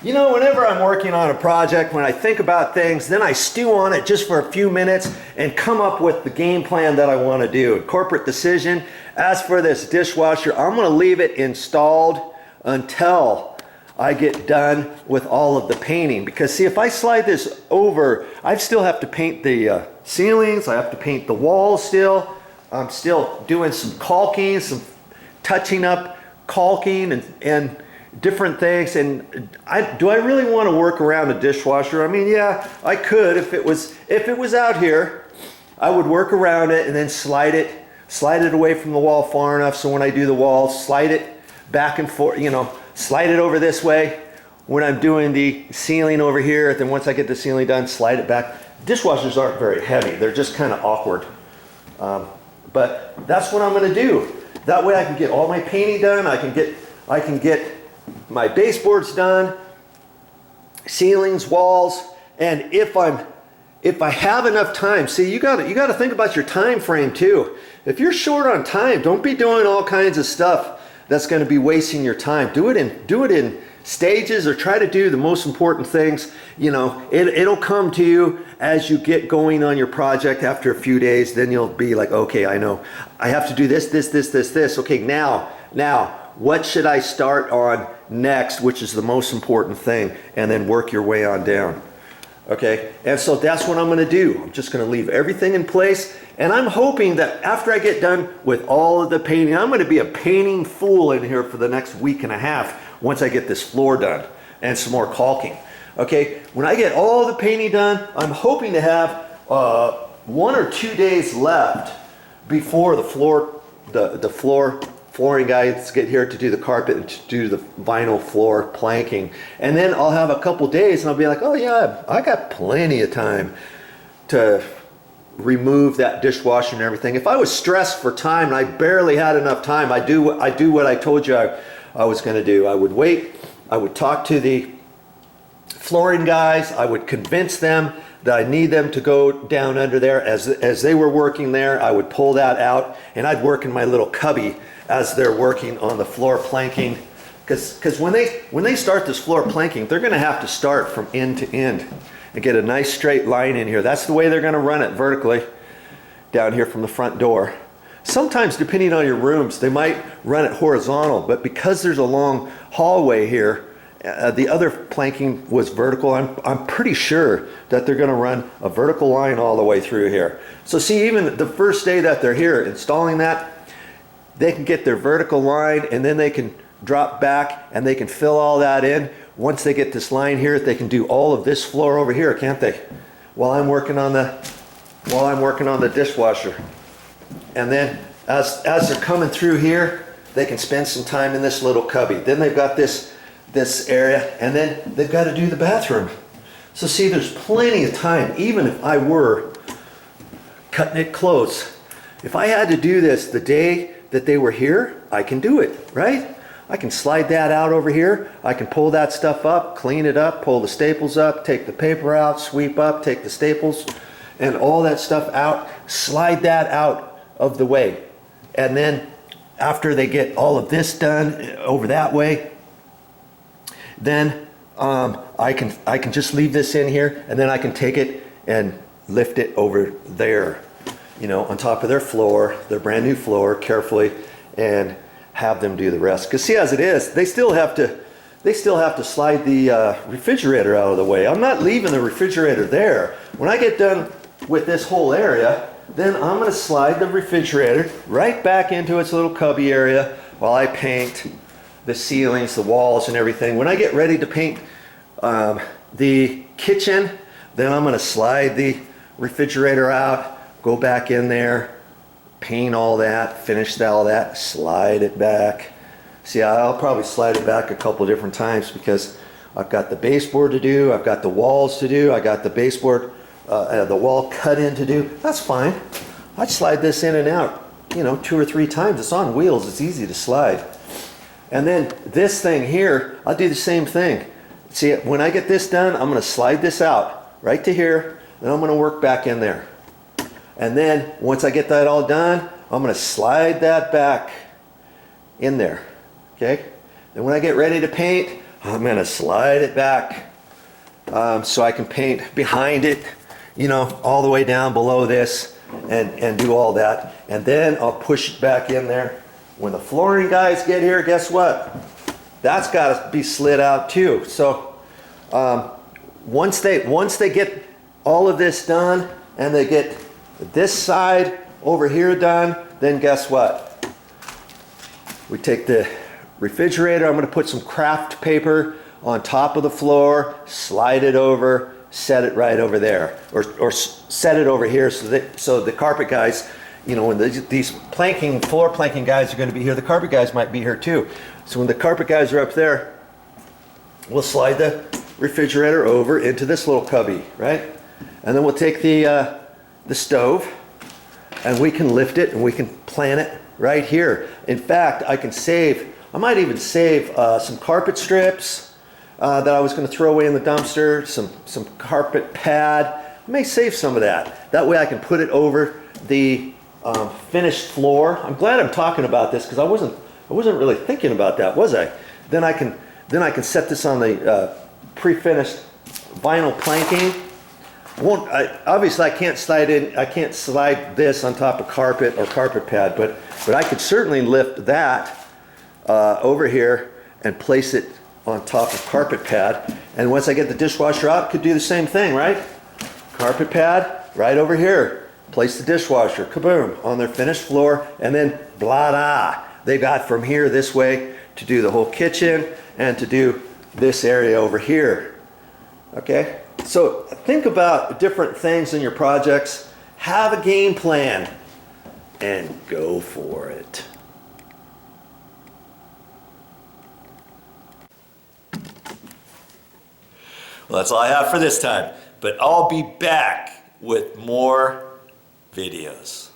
You know, whenever I'm working on a project, when I think about things, then I stew on it just for a few minutes and come up with the game plan that I want to do. A corporate decision. As for this dishwasher, I'm going to leave it installed until I get done with all of the painting. Because see, if I slide this over, I still have to paint the ceilings, I have to paint the walls still. I'm still doing some caulking, some touching up caulking and different things. And do I really want to work around the dishwasher? I mean, yeah, I could. If it was out here, I would work around it and then slide it away from the wall far enough so when I do the wall, slide it back and forth, you know, slide it over this way when I'm doing the ceiling over here. Then once I get the ceiling done, slide it back. Dishwashers aren't very heavy. They're just kind of awkward. But that's what I'm going to do. That way I can get all my painting done. I can get my baseboards done, ceilings, walls, and if I have enough time, see, you got to think about your time frame too. If you're short on time, don't be doing all kinds of stuff that's going to be wasting your time. Do it in stages, or try to do the most important things. You know, it'll come to you as you get going on your project after a few days. Then you'll be like, okay, I know I have to do this. Okay, now what should I start on next, which is the most important thing, and then work your way on down. Okay, and so that's what I'm going to do. I'm just going to leave everything in place, and I'm hoping that after I get done with all of the painting, I'm going to be a painting fool in here for the next week and a half once I get this floor done and some more caulking. Okay, when I get all the painting done, I'm hoping to have 1 or 2 days left before the flooring guys get here to do the carpet and to do the vinyl floor planking. And then I'll have a couple days and I'll be like, oh yeah, I got plenty of time to remove that dishwasher and everything. If I was stressed for time and I barely had enough time, I do what I told you I was going to do. I would wait, I would talk to the flooring guys, I would convince them that I need them to go down under there. As they were working there, I would pull that out and I'd work in my little cubby as they're working on the floor planking. Because when they start this floor planking, they're going to have to start from end to end and get a nice straight line in here. That's the way they're going to run it vertically down here from the front door. Sometimes, depending on your rooms, they might run it horizontal, but because there's a long hallway here, the other planking was vertical. I'm pretty sure that they're going to run a vertical line all the way through here. So see, even the first day that they're here installing that, they can get their vertical line and then they can drop back and they can fill all that in. Once they get this line here, they can do all of this floor over here, can't they? While I'm working on the dishwasher. And then as they're coming through here, they can spend some time in this little cubby. Then they've got this area, and then they've got to do the bathroom. So see, there's plenty of time, even if I were cutting it close. If I had to do this the day that they were here, I can do it, right? I can slide that out over here. I can pull that stuff up, clean it up, pull the staples up, take the paper out, sweep up, take the staples and all that stuff out, slide that out of the way. And then after they get all of this done over that way, then I can just leave this in here, and then I can take it and lift it over there, you know, on top of their floor, their brand new floor, carefully, and have them do the rest. Because see, as it is, they still have to slide the refrigerator out of the way. I'm not leaving the refrigerator there. When I get done with this whole area, then I'm going to slide the refrigerator right back into its little cubby area while I paint the ceilings, the walls, and everything. When I get ready to paint the kitchen, then I'm going to slide the refrigerator out, go back in there, paint all that, finish all that, slide it back. See, I'll probably slide it back a couple different times because I've got the baseboard to do, I've got the walls to do, I got the baseboard, the wall cut in to do. That's fine. I'd slide this in and out, you know, 2 or 3 times. It's on wheels, it's easy to slide. And then this thing here, I'll do the same thing. See, when I get this done, I'm going to slide this out right to here, then I'm going to work back in there. And then once I get that all done, I'm going to slide that back in there. Okay? Then when I get ready to paint, I'm gonna slide it back so I can paint behind it, you know, all the way down below this and do all that. And then I'll push it back in there. When the flooring guys get here, guess what? That's got to be slid out too. So once they get all of this done and they get this side over here done, then guess what? We take the refrigerator, I'm going to put some craft paper on top of the floor, slide it over, set it right over there, or set it over here so the carpet guys, you know, when these floor planking guys are going to be here, the carpet guys might be here too. So when the carpet guys are up there, we'll slide the refrigerator over into this little cubby, right? And then we'll take the stove and we can lift it and we can plant it right here. In fact, I might even save some carpet strips that I was going to throw away in the dumpster, some carpet pad. I may save some of that. That way I can put it over the finished floor. I'm glad I'm talking about this because I wasn't really thinking about that, was I? Then I can set this on the pre-finished vinyl planking. Obviously I can't slide this on top of carpet or carpet pad, but I could certainly lift that over here and place it on top of carpet pad. And once I get the dishwasher out, could do the same thing, right? Carpet pad right over here. Place the dishwasher, kaboom, on their finished floor, and then blah-da. They got from here this way to do the whole kitchen and to do this area over here. Okay? So think about different things in your projects. Have a game plan and go for it. Well, that's all I have for this time, but I'll be back with more videos.